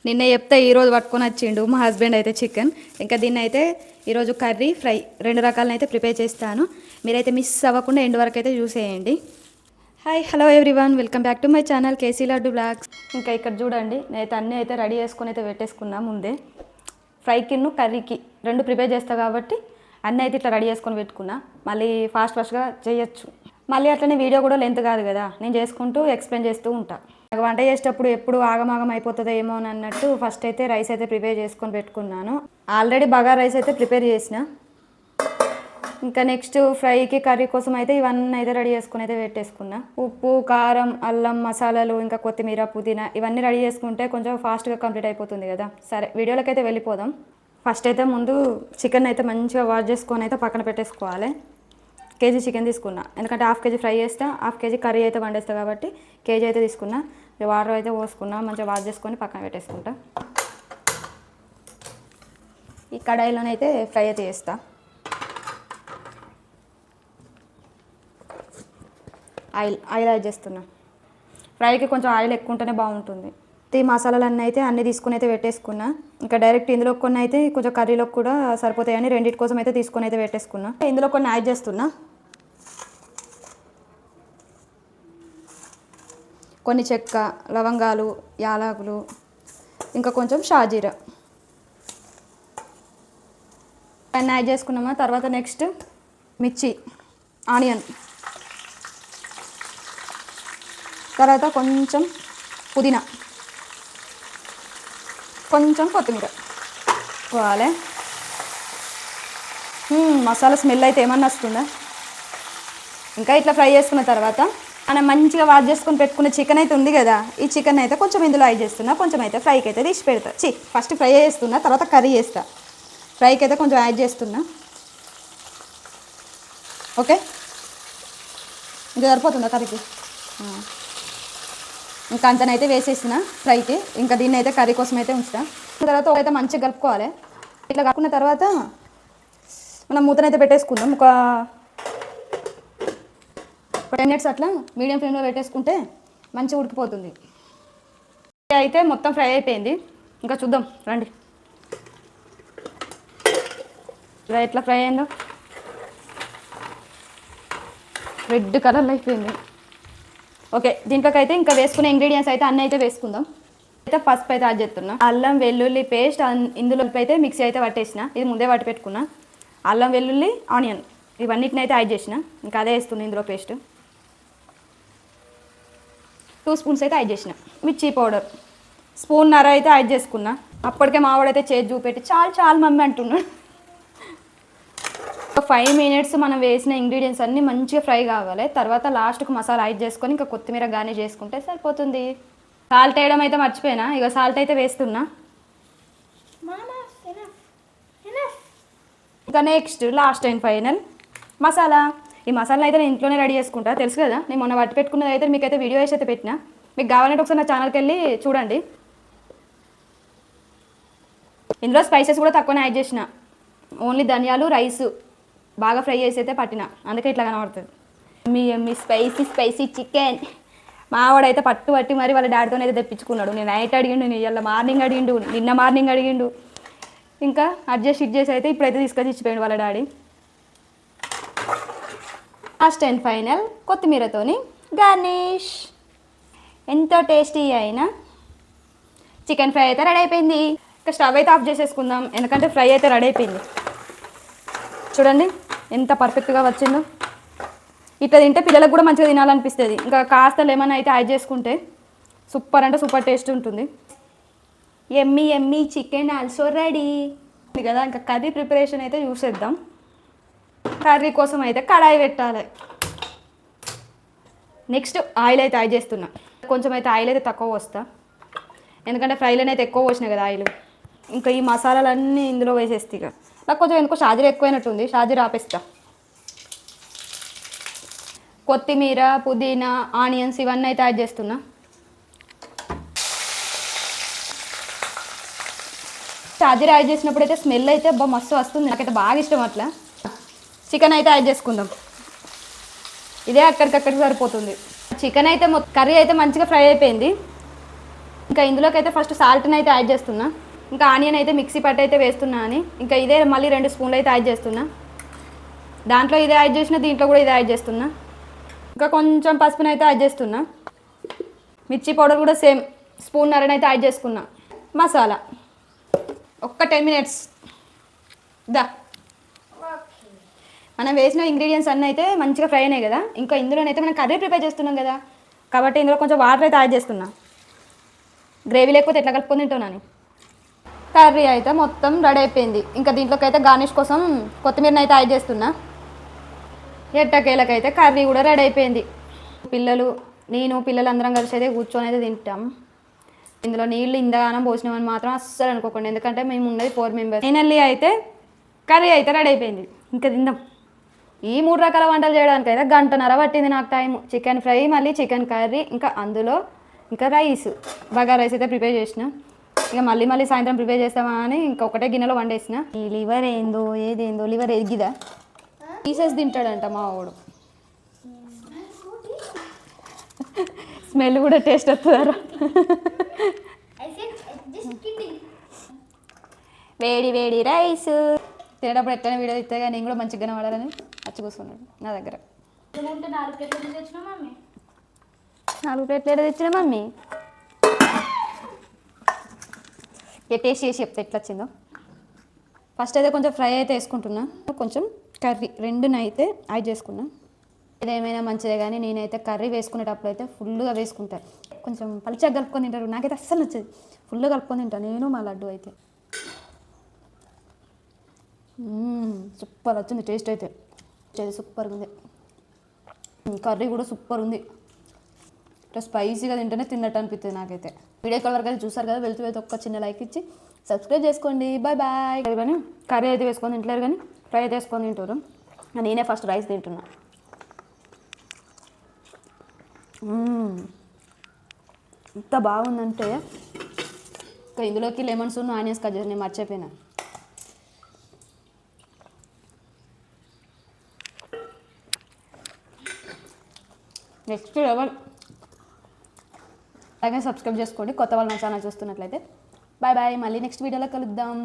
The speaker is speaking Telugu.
నిన్న చెప్తే ఈరోజు పట్టుకొని వచ్చిండు మా హస్బెండ్ అయితే చికెన్. ఇంకా దీన్ని అయితే ఈరోజు కర్రీ ఫ్రై 2 రకాలను అయితే ప్రిపేర్ చేస్తాను. మీరైతే మిస్ అవ్వకుండా ఎండ్ వరకు అయితే చూసేయండి. Hi hello everyone, welcome back to my channel KC Laddu blogs. ఇంకా ఇక్కడ చూడండి, నేనైతే అన్నీ అయితే రెడీ చేసుకొని అయితే పెట్టేసుకున్నా ముందే. ఫ్రైకిను కర్రీకి 2 ప్రిపేర్ చేస్తా కాబట్టి అన్నీ అయితే ఇట్లా రెడీ చేసుకొని పెట్టుకున్నా. మళ్ళీ ఫాస్ట్గా చేయొచ్చు. మళ్ళీ అట్లనే వీడియో కూడా లెంత్ కాదు కదా, నేను చేసుకుంటూ ఎక్స్ప్లెయిన్ చేస్తూ ఉంటా. నాకు వంట చేసేటప్పుడు ఎప్పుడు ఆగమాగం అయిపోతుందో ఏమో అని అన్నట్టు ఫస్ట్ అయితే రైస్ అయితే ప్రిపేర్ చేసుకొని పెట్టుకున్నాను. ఆల్రెడీ బగారా రైస్ అయితే ప్రిపేర్ చేసిన. ఇంకా నెక్స్ట్ ఫ్రైకి కర్రీ కోసం అయితే ఇవన్నీ అయితే రెడీ చేసుకుని అయితే పెట్టేసుకున్నా. ఉప్పు, కారం, అల్లం, మసాలాలు, ఇంకా కొత్తిమీర, పుదీనా ఇవన్నీ రెడీ చేసుకుంటే కొంచెం ఫాస్ట్గా కంప్లీట్ అయిపోతుంది కదా. సరే వీడియోలోకి అయితే వెళ్ళిపోదాం. ఫస్ట్ అయితే ముందు చికెన్ అయితే మంచిగా వాష్ చేసుకొని అయితే పక్కన పెట్టేసుకోవాలి. కేజీ చికెన్ తీసుకున్నా, ఎందుకంటే హాఫ్ కేజీ ఫ్రై చేస్తా, హాఫ్ కేజీ కర్రీ అయితే వండేస్తా కాబట్టి కేజీ అయితే తీసుకున్నా. వాటర్ అయితే పోసుకున్నా, మంచిగా వాష్ చేసుకొని పక్కన పెట్టేసుకుంటా. ఈ కడాయిలోనైతే ఫ్రై అయితే చేస్తా. ఆయిల్ యాడ్ చేస్తున్నా. ఫ్రైకి కొంచెం ఆయిల్ ఎక్కువ ఉంటేనే బాగుంటుంది. ఈ మసాలాలన్నీ అయితే అన్నీ తీసుకుని అయితే పెట్టేసుకున్నా. ఇంకా డైరెక్ట్ ఇందులో కొన్ని అయితే కొంచెం కర్రీలోకి కూడా సరిపోతాయని రెండింటి కోసం అయితే తీసుకొని అయితే పెట్టేసుకున్నా. ఇందులో కొన్ని యాడ్ చేస్తున్నా. కొన్ని చెక్క, లవంగాలు, యాలకులు, ఇంకా కొంచెం షాజీరా అన్నీ యాడ్ చేసుకున్నామా. తర్వాత నెక్స్ట్ మిర్చి, ఆనియన్, తర్వాత కొంచెం పుదీనా, కొంచెం కొత్తిమీర పోవాలి. మసాలా స్మెల్ అయితే ఏమన్నా వస్తుందా. ఇంకా ఇట్లా ఫ్రై చేసుకున్న తర్వాత మనం మంచిగా వాష్ చేసుకొని పెట్టుకున్న చికెన్ అయితే ఉంది కదా, ఈ చికెన్ అయితే కొంచెం ఇందులో యాడ్ చేస్తున్నా. కొంచెం అయితే ఫ్రైకి అయితే తీసి పెడతా. ఫస్ట్ ఫ్రై చేస్తున్నా, తర్వాత కర్రీ చేస్తా. ఫ్రైకి అయితే కొంచెం యాడ్ చేస్తున్నా. ఓకే, ఇంకా సరిపోతుందా కర్రీకి? ఇంకా అంతనైతే వేసేసిన ఫ్రైకి. ఇంకా దీన్ని అయితే కర్రీ కోసం అయితే ఉంచుతా. తర్వాత అయితే మంచిగా కలుపుకోవాలి. ఇట్లా కలుపుకున్న తర్వాత మనం మూతనైతే పెట్టేసుకుందాం. ఒక 10 minutes అట్లా మీడియం ఫ్లేమ్లో పెట్టేసుకుంటే మంచిగా ఉడికిపోతుంది. అయితే మొత్తం ఫ్రై అయిపోయింది. ఇంకా చూద్దాం రండి ఎట్లా ఫ్రై అయిందో. రెడ్ కలర్లో అయిపోయింది. ఓకే, దీంట్లోకి అయితే ఇంకా వేసుకునే ఇంగ్రీడియంట్స్ అయితే అన్నీ అయితే వేసుకుందాం. అయితే పసుపు అయితే యాడ్ చేస్తున్నా. అల్లం వెల్లుల్లి పేస్ట్ ఇందులో అయితే మిక్సీ అయితే పట్టేసిన. ఇది ముందే పట్టి పెట్టుకున్నా. అల్లం వెల్లుల్లి ఆనియన్ ఇవన్నిటిని అయితే యాడ్ చేసిన. ఇంకా అదే వేస్తున్నా ఇందులో పేస్ట్. 2 స్పూన్స్ అయితే యాడ్ చేసిన. మిర్చి పౌడర్ 1.5 స్పూన్ అయితే యాడ్ చేసుకున్నా. అప్పటికే మావాడైతే చేతి చూపెట్టి చాలు మమ్మీ అంటున్నాడు. 5 minutes మనం వేసిన ఇంగ్రీడియంట్స్ అన్నీ మంచిగా ఫ్రై కావాలి. తర్వాత లాస్ట్కి మసాలా యాడ్ చేసుకొని ఇంకా కొత్తిమీర గార్నిష్ చేసుకుంటే సరిపోతుంది. సాల్ట్ వేయడం అయితే మర్చిపోయినా. ఇక సాల్ట్ అయితే వేస్తున్నా. ఇంకా next last and final masala. ఈ మసాలా అయితే నేను ఇంట్లోనే రెడీ చేసుకుంటా, తెలుసు కదా. నేను మొన్న పట్టి పెట్టుకున్నది అయితే మీకైతే వీడియో వేసి అయితే పెట్టినా. మీకు కావాలంటే ఒకసారి నా ఛానల్కి వెళ్ళి చూడండి. ఇందులో స్పైసెస్ కూడా తక్కువనే యాడ్ చేసిన. ఓన్లీ ధనియాలు, రైస్ బాగా ఫ్రై చేసి అయితే పట్టిన, అందుకే ఇట్లా కనబడుతుంది. మీ స్పైసీ చికెన్. మావాడైతే పట్టి మరి వాళ్ళ డాడీతోనే అయితే తెప్పించుకున్నాడు. నేను నైట్ అడిగిండు, నేను ఇవాళ మార్నింగ్ అడిగిండు, నిన్న మార్నింగ్ అడిగిండు. ఇంకా అడ్జస్ట్ చేసి అయితే ఇప్పుడైతే తీసుకొచ్చి ఇచ్చిపోయాడు వాళ్ళ డాడీ. లాస్ట్ అండ్ ఫైనల్ కొత్తిమీరతోని గార్నిష్. ఎంతో టేస్టీ అయిన చికెన్ ఫ్రై అయితే రెడీ అయిపోయింది. ఇంకా స్టవ్ అయితే ఆఫ్ చేసేసుకుందాం, ఎందుకంటే ఫ్రై అయితే రెడీ అయిపోయింది. చూడండి ఎంత పర్ఫెక్ట్గా వచ్చిందో. ఇట్లా తింటే పిల్లలకు కూడా మంచిగా తినాలనిపిస్తుంది. ఇంకా కాస్త లెమన్ అయితే యాడ్ చేసుకుంటే సూపర్ అంటే సూపర్ టేస్ట్ ఉంటుంది. ఎమ్మీ చికెన్ ఆల్సో రెడీ కదా. ఇంకా కర్రీ ప్రిపరేషన్ అయితే చూసేద్దాం. కర్రీ కోసం అయితే కడాయి పెట్టాలి. నెక్స్ట్ ఆయిల్ అయితే యాడ్ చేస్తున్నా. కొంచెం అయితే ఆయిల్ అయితే తక్కువ పోస్తా, ఎందుకంటే ఫ్రైలోనే అయితే ఎక్కువ పోసినా కదా ఆయిల్. ఇంకా ఈ మసాలాలన్నీ ఇందులో వేసేస్తే ఇక నాకు కొంచెం ఎందుకో షాజీరా ఎక్కువైనట్టుంది, షాజీరా ఆపేస్తా. కొత్తిమీర, పుదీనా, ఆనియన్స్ ఇవన్నీ అయితే యాడ్ చేస్తున్నా. షాజీరా యాడ్ చేసినప్పుడు అయితే స్మెల్ అయితే మస్తు వస్తుంది, నాకైతే బాగా ఇష్టం అట్లా. చికెన్ అయితే యాడ్ చేసుకుందాం. ఇదే అక్కడికక్కడికి సరిపోతుంది. చికెన్ అయితే కర్రీ అయితే మంచిగా ఫ్రై అయిపోయింది. ఇంకా ఇందులోకి అయితే ఫస్ట్ సాల్ట్ని అయితే యాడ్ చేస్తున్నా, ఇంకా ఆనియన్ అయితే మిక్సీ పట్టి అయితే వేస్తున్నా అని, ఇంకా ఇదే మళ్ళీ 2 స్పూన్లు అయితే యాడ్ చేస్తున్నా. దాంట్లో ఇదే యాడ్ చేసిన, దీంట్లో కూడా ఇదే యాడ్ చేస్తున్నా. ఇంకా కొంచెం పసుపుని అయితే యాడ్ చేస్తున్నా. మిర్చి పౌడర్ కూడా సేమ్ స్పూన్నరని అయితే యాడ్ చేసుకున్నా. మసాలా ఒక్క 10 మినిట్స్ దా. మనం వేసిన ఇంగ్రీడియంట్స్ అన్నీ అయితే మంచిగా ఫ్రై అయినాయి కదా. ఇంకా ఇందులోనైతే మనం కర్రీ ప్రిపేర్ చేస్తున్నాం కదా, కాబట్టి ఇందులో కొంచెం వాటర్ అయితే యాడ్ చేస్తున్నా. గ్రేవీ లేకపోతే ఎట్లా కలుపుకొని తింటున్నాను. కర్రీ అయితే మొత్తం రెడీ అయిపోయింది. ఇంకా దీంట్లోకి అయితే గార్నిష్ కోసం కొత్తిమీరని అయితే యాడ్ చేస్తున్నా. ఎట్టకేలకైతే కర్రీ కూడా రెడీ అయిపోయింది. పిల్లలు అందరం కలిసి అయితే కూర్చొని అయితే తింటాం. ఇందులో నీళ్ళు ఇంతగానం పోసినామని మాత్రం అస్సలు అనుకోకండి, ఎందుకంటే మేము ఉన్నది 4 మెంబర్స్. ఫైనల్లీ అయితే కర్రీ అయితే రెడీ అయిపోయింది. ఇంకా తిందాం. ఈ 3 రకాల వంటలు చేయడానికి అయితే 1 గంటన్నర పట్టింది నాకు టైం. చికెన్ ఫ్రై, మళ్ళీ చికెన్ కర్రీ, ఇంకా అందులో ఇంకా రైస్, బగారా రైస్ అయితే ప్రిపేర్ చేసిన. ఇక మళ్ళీ సాయంత్రం ప్రిపేర్ చేస్తామా అని ఇంకా ఒకటే గిన్నెలో వండేసిన. ఈ లివర్ ఏందో ఏదేందో, లివర్ ఎగిదా పీసెస్ తింటాడంట మా వాడు. స్మెల్ కూడా టేస్ట్ వస్తుందారా. వేడి వేడి రైస్ తినేటప్పుడు ఎట్లయినా వీడియో ఇస్తే కానీ నేను కూడా మంచిగానే వాడాలని వచ్చి కూర్చున్నాడు నా దగ్గర. 4 ప్లేట్లు తెచ్చిన మమ్మీ. టేస్ట్ చేసి చెప్తే ఎట్లా వచ్చిందో. ఫస్ట్ అయితే కొంచెం ఫ్రై అయితే వేసుకుంటున్నా, కొంచెం కర్రీ రెండునైతే యాడ్ చేసుకున్నా. ఏదేమైనా మంచిదే కానీ నేనైతే కర్రీ వేసుకునేటప్పుడు అయితే ఫుల్గా వేసుకుంటాను. కొంచెం పలుచగా కలుపుకొని తింటారు, నాకైతే అస్సలు నచ్చదు. ఫుల్గా కలుపుకొని తింటాను నేను మా లడ్డు అయితే. సూపర్ వచ్చింది టేస్ట్ అయితే, సూపర్గా ఉంది. కర్రీ కూడా సూపర్ ఉంది. ఇట్లా స్పైసీగా తింటేనే తిన్నట్టు అనిపిస్తుంది నాకైతే. వీడియో కాల్ వరకు అయితే చూసారు కదా, వెళ్తూ ఒక చిన్న లైక్ ఇచ్చి సబ్స్క్రైబ్ చేసుకోండి. Bye bye. కానీ కర్రీ అయితే వేసుకొని తింటలేరు కానీ ఫ్రై అయితే వేసుకొని తింటారు. నేనే ఫస్ట్ రైస్ తింటున్నా. ఎంత బాగుందంటే ఇంకా ఇందులోకి లెమన్స్ ఆనియన్స్ కట్ చేసి నేను మర్చిపోయినా. Next level. అలాగే సబ్స్క్రైబ్ చేసుకోండి కొత్త వాళ్ళు నా ఛానల్ చూస్తున్నట్లయితే. బాయ్ బాయ్, మళ్ళీ నెక్స్ట్ వీడియోలో కలుద్దాం.